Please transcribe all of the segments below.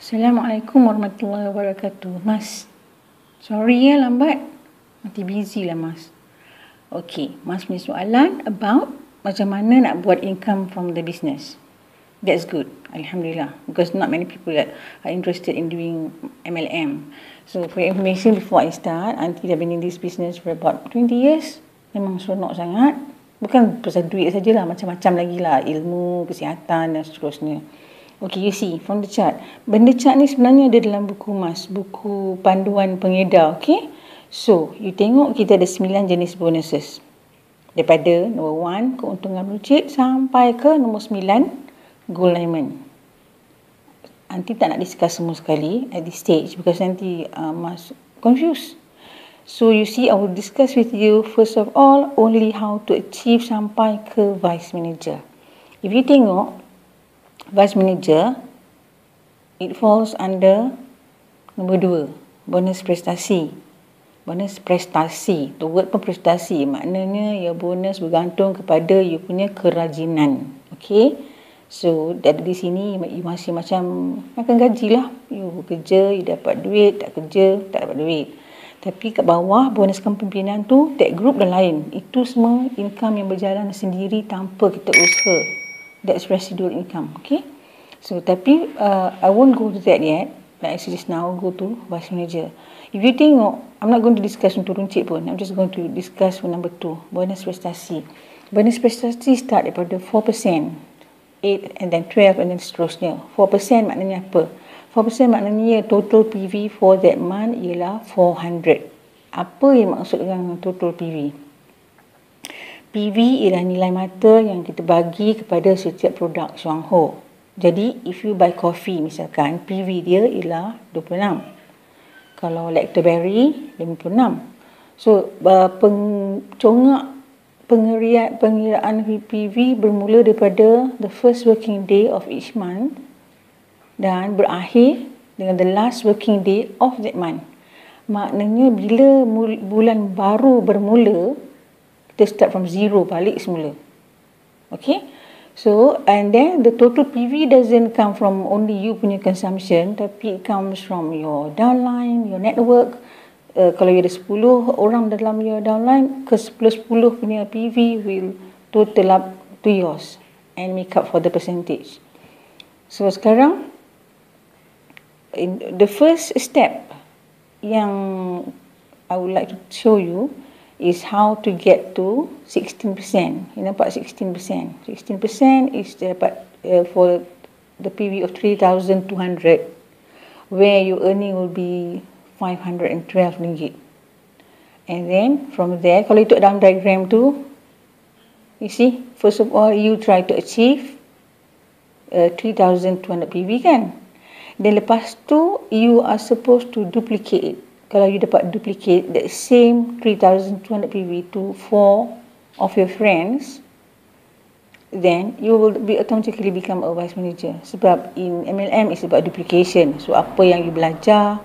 Assalamualaikum warahmatullahi wabarakatuh. Mas, sorry ya lambat. Nanti busy lah Mas. Okay, Mas punya soalan about macam mana nak buat income from the business. That's good, Alhamdulillah. Because not many people that are interested in doing MLM. So for your information, before I start, Aunty dah been in this business for about 20 years. Memang seronok sangat. Bukan pasal duit sajalah, macam-macam lagi lah. Ilmu, kesihatan dan seterusnya. Okay, you see from the chart. Benda chart ni sebenarnya ada dalam buku Mas, buku panduan pengedar, okay? So, you tengok kita ada 9 jenis bonuses. Daripada nombor 1, keuntungan lucid, sampai ke nombor 9, gold diamond. Nanti tak nak discuss semua sekali at this stage because nanti Mas confused. So, you see, I will discuss with you first of all only how to achieve sampai ke vice manager. If you tengok, vice manager, it falls under nombor 2, bonus prestasi. Bonus prestasi, the word pun prestasi, maknanya ya bonus bergantung kepada you punya kerajinan. Okay, so dari di sini you masih macam makan gaji lah. You kerja, you dapat duit, tak kerja, tak dapat duit. Tapi kat bawah bonus kepimpinan tu, that group dan lain, itu semua income yang berjalan sendiri tanpa kita usaha. That's residual income, okay? So, tapi I won't go to that yet. Like I said just now, go to vice manager. If you tengok, I'm not going to discuss untuk runcit pun. I'm just going to discuss for number 2, bonus prestasi. Bonus prestasi start daripada 4%, 8 and then 12 and then seterusnya. 4% maknanya apa? 4% maknanya total PV for that month ialah 400. Apa yang maksud dengan total PV? PV ialah nilai mata yang kita bagi kepada setiap produk Shuang Hor. Jadi, if you buy coffee misalkan, PV dia ialah 26. Kalau lactoberry, 56. So, pengiraan PV bermula daripada the first working day of each month dan berakhir dengan the last working day of that month. Maknanya, bila bulan baru bermula, kita start from zero, balik semula. Okay? So, and then the total PV doesn't come from only you punya consumption, tapi it comes from your downline, your network. Kalau you ada 10 orang dalam your downline, ke 10 punya PV will total up to yours and make up for the percentage. So, sekarang, the first step yang I would like to show you is how to get to 16%. You nampak 16%. 16% is dapat for the PV of 3,200 where your earning will be 512 ringgit. And then from there, kalau itu dalam diagram tu, you see, first of all you try to achieve 3,200 PV kan. Dan lepas tu you are supposed to duplicate it. Kalau you dapat duplicate that same 3,200 PV to 4 of your friends, then you will automatically become a vice manager. Sebab in MLM is about duplication. So apa yang you belajar,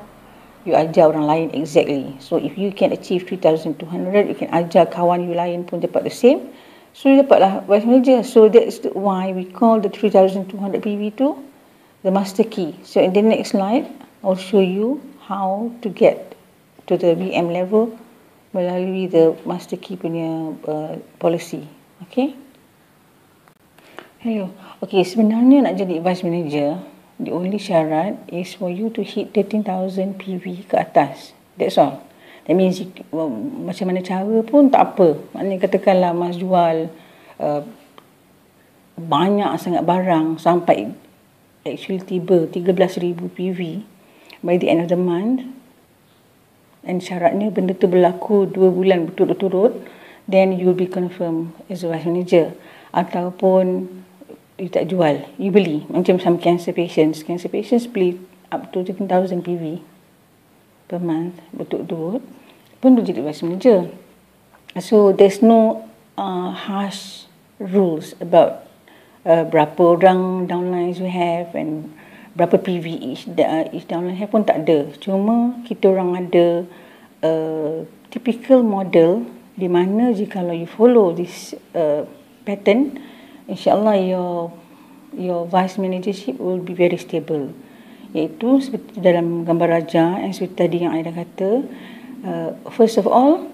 you ajar orang lain exactly. So if you can achieve 3,200, you can ajar kawan you lain pun dapat the same. So you dapatlah vice manager. So that's why we call the 3,200 PV to the master key. So in the next slide, I'll show you how to get to the VM level melalui the master key punya policy. Okay? Hello. Okay, sebenarnya nak jadi vice manager, the only syarat is for you to hit 13,000 PV ke atas. That's all. That means macam mana cara pun tak apa. Maknanya katakanlah Mas jual banyak sangat barang sampai actually tiba 13,000 PV by the end of the month, and syaratnya benda tu berlaku 2 bulan berturut-turut, then you will be confirmed as a vice manager. Ataupun you tak jual, you beli. Macam some cancer patients beli up to 13,000 PV per month berturut-turut, pun dia jadi vice manager. So there's no harsh rules about berapa orang downlines we have and berapa PV each downline have pun tak ada. Cuma kita orang ada typical model di mana jika you follow this pattern, insyaAllah your vice managership will be very stable. Iaitu seperti dalam gambar raja yang seperti tadi yang Aida kata, first of all,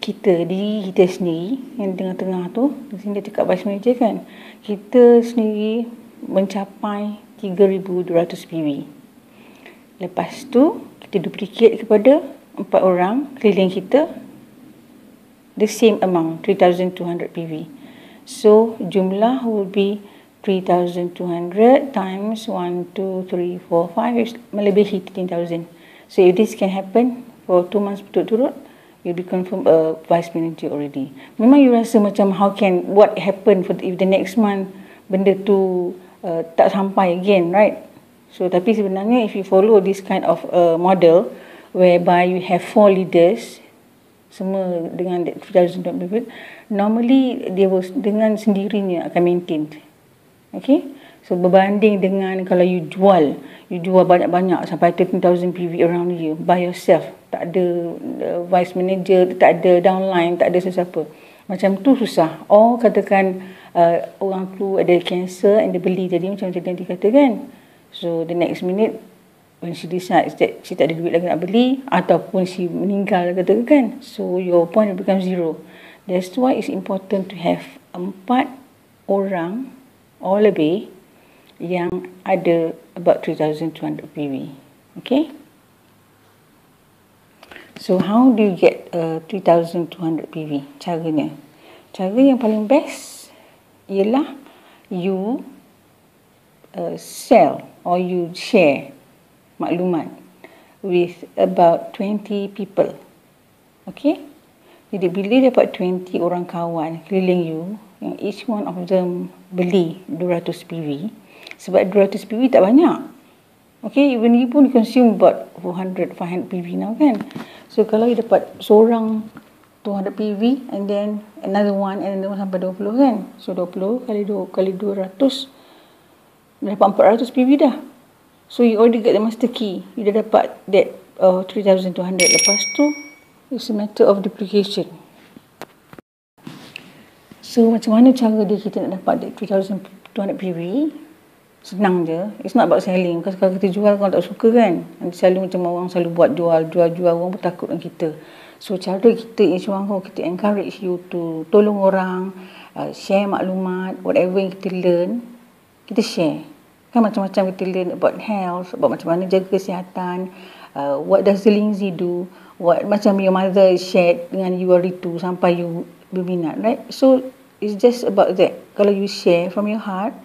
diri kita sendiri yang tengah-tengah tu, di sini dia cakap vice manager kan, kita sendiri mencapai 3,200 PV. Lepas tu kita duplicate kepada 4 orang keliling kita, the same amount, 3,200 PV. So jumlah will be 3,200 times 1, 2, 3, 4, 5 is melebihi 13,000. So if this can happen for 2 months berturut-turut, you'll be confirmed a vice manager already. Memang you rasa macam what happen if the next month benda tu tak sampai again, right? So tapi sebenarnya if you follow this kind of model whereby you have 4 leaders semua dengan 3,200, normally dia dengan sendirinya akan maintained. Okay, so berbanding dengan kalau you jual banyak-banyak sampai 13,000 PV around you by yourself, tak ada vice manager, tak ada downline, tak ada sesiapa, macam tu susah. Or katakan orang tu ada cancer and dia beli tadi macam nanti kata kan, so the next minute when she decides that she tak ada duit lagi nak beli, ataupun she meninggal katakan kan, so your point becomes zero. That's why it's important to have 4 orang or lebih yang ada about 3,200 PV. Okay, so how do you get 3,200 PV? Cara yang paling best ialah you sell or you share maklumat with about 20 people. Okay, jadi bila dapat 20 orang kawan keliling you, yang each one of them beli 200 PV, sebab 200 PV tak banyak. Okay, even you pun consume about 400, 500 PV now kan. So kalau you dapat seorang 200 PV and then another one and then sampai 20 kan. So 20 kali 200 dah dapat 400 PV dah. So you already get the master key. You dah dapat that 3,200. Lepas tu it's a matter of duplication. So macam mana cara kita nak dapat that 3,200 PV? Senang je. It's not about selling. Because kalau kita jual, orang tak suka kan. Nanti selalu macam orang selalu buat jual, orang pun takut dengan kita. So cara kita in Shuang Hor, kita encourage you to tolong orang, share maklumat, whatever yang kita learn, kita share. Kan macam-macam kita learn about health, about macam mana jaga kesihatan, what does the Lindsay do, what macam your mother shared dengan you hari tu sampai you berminat, right? So it's just about that. Kalau you share from your heart,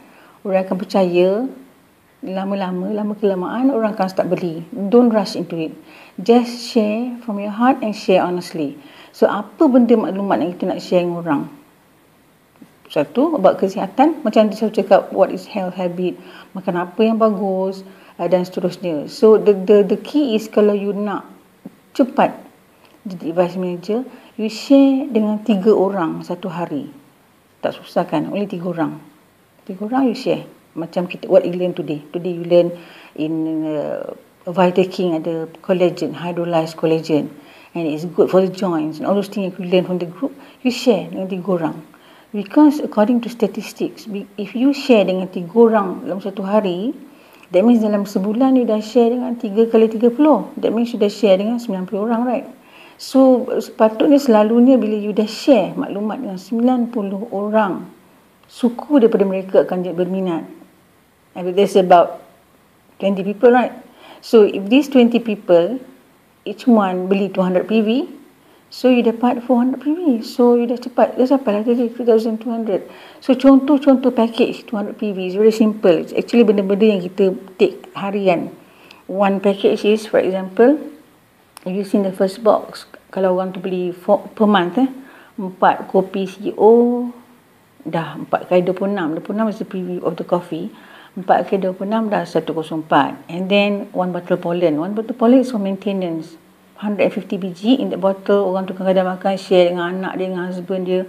orang akan percaya. Lama kelamaan orang akan start beli. Don't rush into it. Just share from your heart and share honestly. So apa benda maklumat yang kita nak share dengan orang? Satu, about kesihatan, macam dia selalu cakap what is health habit, makan apa yang bagus, dan seterusnya. So the key is kalau you nak cepat jadi vice manager, you share dengan 3 orang satu hari. Tak susah kan? Only 3 orang. 3 orang you share. Macam kita, what you learn today. Today you learn in Vitamin King ada collagen, hydrolyzed collagen. And it's good for the joints. And all those things you learn from the group, you share dengan 3 orang. Because according to statistics, if you share dengan 3 orang dalam satu hari, that means dalam sebulan you dah share dengan 3 kali 30. That means you dah share dengan 90 orang, right? So sepatutnya selalunya bila you dah share maklumat dengan 90 orang, suku daripada mereka akan berminat. And there's about 20 people, right? So if these 20 people, each one beli 200 PV, so you dapat 400 PV. So you dah cepat, dah sampai lah tadi 3,200. So contoh package 200 PV is very simple. It's actually benda-benda yang kita take harian. One package is, for example, you see in the first box, kalau orang tu beli per month, 4 kopi CEO, dah 4 kali 26. 26 is the PV of the coffee. 4 kali 26 dah 104. And then 1 bottle pollen. 1 bottle pollen is for maintenance. 150 biji in the bottle. Orang tu kadang-kadang makan, share dengan anak dia, dengan husband dia.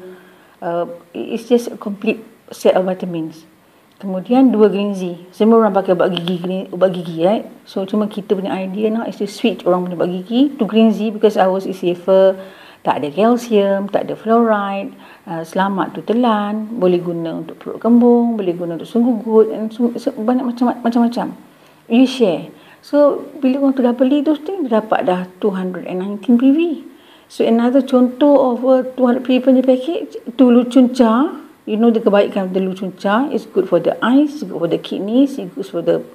It's just a complete set of vitamins. Kemudian 2 green tea. Semua orang pakai ubat gigi, right? So cuma kita punya idea now is to switch orang punya ubat gigi to green tea because ours is safer. Tak ada kalsium, tak ada fluoride, selamat tu telan, boleh guna untuk perut kembung, boleh guna untuk sungguh gut, and banyak macam-macam. You share. So bila orang tu dah beli those things, dia dapat dah 219 PV. So another contoh of a 200 PV punya package, tu lucunca. You know the kebaikan the lucunca is good for the eyes, it's good for the kidneys, it's good for the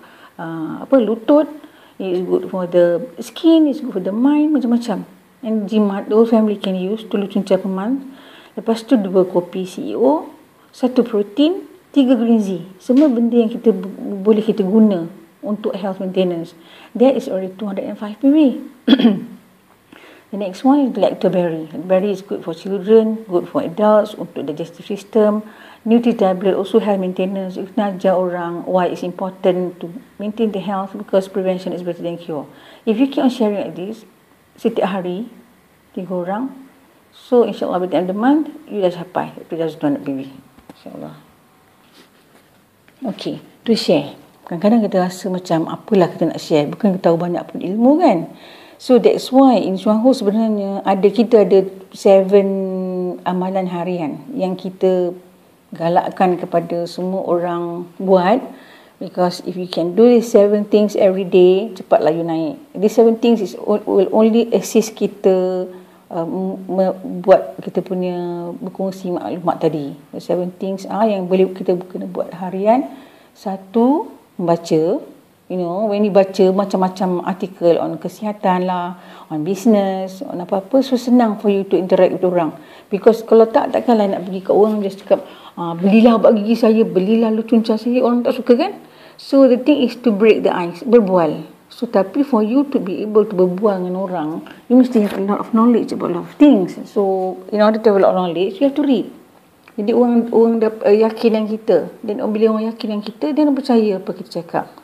lutut, it's good for the skin, it's good for the mind, macam-macam. And jimat, the whole family can use tu lucunca per month. Lepas tu 2 kopi CEO, 1 protein, 3 green tea. Semua benda yang kita boleh kita guna untuk health maintenance. That is already 205 PV. The next one is lactoberry. Berry is good for children, good for adults, untuk digestive system. Nutri tablet also health maintenance. You kena ajar orang why it's important to maintain the health, because prevention is better than cure. If you keep on sharing like this, setiap hari, 3 orang, so insyaAllah by the end of the month, you dah capai 200 PV. InsyaAllah. Okay, to share. Kadang-kadang kita rasa macam apalah kita nak share, bukan kita tahu banyak pun ilmu kan. So that's why in Shuang Hor sebenarnya kita ada 7 amalan harian yang kita galakkan kepada semua orang buat, because if you can do these 7 things every day, cepatlah you naik. These 7 things will only assist kita buat kita punya berkongsi maklumat tadi. The 7 things yang boleh kita kena buat harian. 1, membaca. You know, when you baca macam-macam artikel on kesihatan lah, on business, on apa-apa, so senang for you to interact with orang. Because kalau takkanlah nak pergi ke orang just cakap, belilah ubat gigi saya, belilah lucunca saya, orang tak suka kan? So the thing is to break the ice, berbual. So tapi for you to be able to berbual dengan orang, you mesti have a lot of knowledge about a lot of things. So in order to have a lot of knowledge, you have to read. Jadi orang yakin dengan kita. Dan bila orang yakin dengan kita, dia nak percaya apa kita cakap.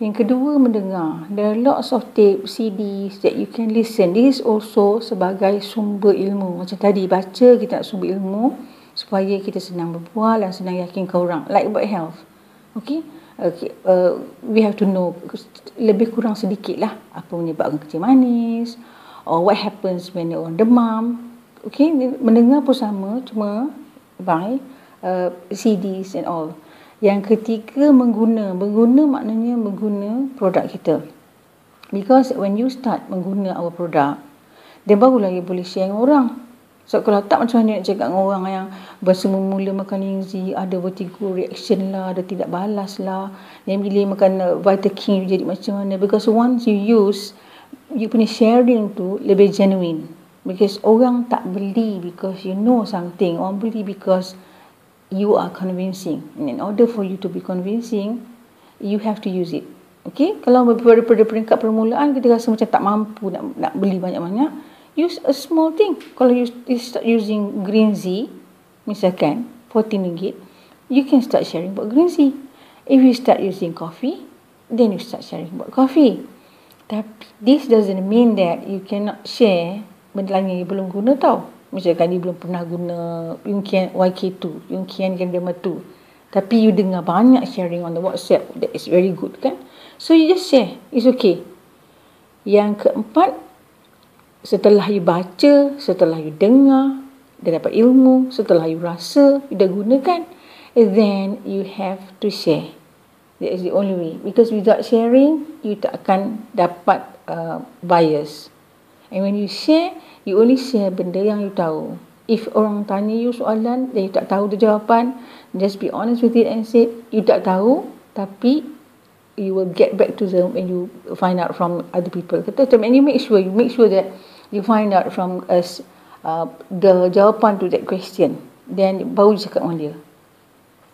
Yang kedua, mendengar. There are lots of tapes, CDs that you can listen. This is also sebagai sumber ilmu. Macam tadi, baca kita nak sumber ilmu supaya kita senang berbual dan senang yakin ke orang. Like about health. Okay? We have to know lebih kurang sedikit lah apa menyebabkan kencing manis, or what happens when orang demam. Okay? Mendengar pun sama, cuma by CDs and all. Yang ketiga, mengguna maknanya mengguna produk kita. Because when you start mengguna our product, then barulah you boleh share dengan orang. So kalau tak, macam mana nak cakap dengan orang yang baru mula makan linzi, ada vertigo reaction lah, ada tidak balas lah, yang bila makan Vita King jadi macam mana. Because once you use, you punya sharing tu lebih genuine. Because orang tak beli because you know something, orang beli because you are convincing. And in order for you to be convincing, you have to use it. Okay? Kalau pada peringkat permulaan, kita rasa macam tak mampu nak beli banyak-banyak, use a small thing. Kalau you start using green tea, misalkan, RM14, you can start sharing about green tea. If you start using coffee, then you start sharing about coffee. Tapi this doesn't mean that you cannot share benda lain yang you belum guna tau. Misalkan dia belum pernah guna Yungkian YK2, Yungkian Gandama 2. Tapi you dengar banyak sharing on the WhatsApp. That is very good kan? So you just share. It's okay. Yang keempat, setelah you baca, setelah you dengar, dah dapat ilmu, setelah you rasa, you dah gunakan, then you have to share. That is the only way. Because without sharing, you tak akan dapat bias. And when you share, you only share benda yang you tahu. If orang tanya you soalan dan you tak tahu the jawapan, just be honest with it and say, you tak tahu, tapi you will get back to them when you find out from other people. Kata macam, and you make sure that you find out from us the jawapan to that question. Then baru you cakap dengan dia.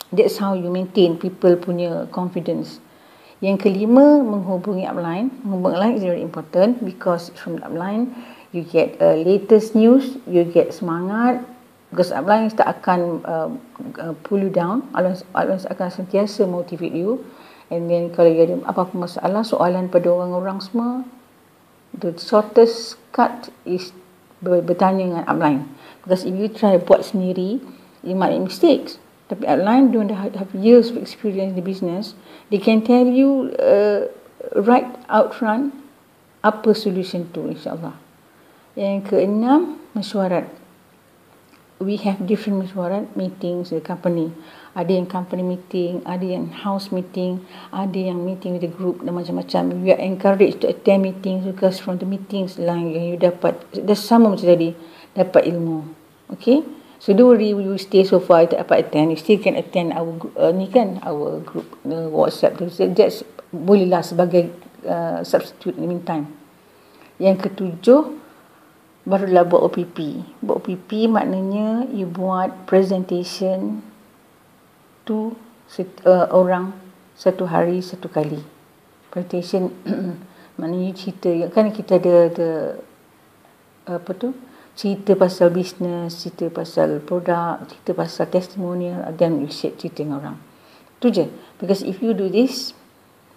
That's how you maintain people punya confidence. Yang kelima, menghubungi upline. Menghubungi upline is very important because from the upline you get latest news, you get semangat. Because upline tak akan pull you down. Upline akan sentiasa motivate you. And then kalau ada apa-apa masalah, soalan pada orang-orang semua, the shortest cut is bertanya dengan upline. Because if you try buat sendiri, you might make mistakes. Tapi upline don't have years of experience in the business. They can tell you right out front apa solution tu, insyaAllah. Yang keenam, mesyuarat. we have different meetings with the company. Ada yang company meeting, ada yang house meeting, ada yang meeting with the group dan macam-macam. We are encouraged to attend meetings because from the meetings lah yang you dapat, dah sama macam tadi, dapat ilmu. Okay, so don't worry, you stay so far, you tak dapat attend, you still can attend our our group WhatsApp. That's bolehlah sebagai substitute in the meantime. Yang ketujuh, barulah buat OPP. Buat OPP maknanya you buat presentation to orang satu hari satu kali. Presentation maknanya cerita, kan kita ada apa tu, cerita pasal bisnes, cerita pasal produk, cerita pasal testimonial, then you share cerita dengan orang. Tu je. Because if you do this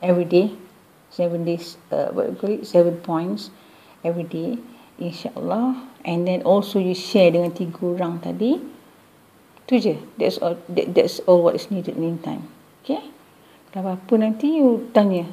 every day, 7 days, 7 points every day, insyaAllah, and then also you share dengan 3 orang tadi, tu je. That's all what is needed in the meantime. Okay? Kalau apa-apa nanti you tanya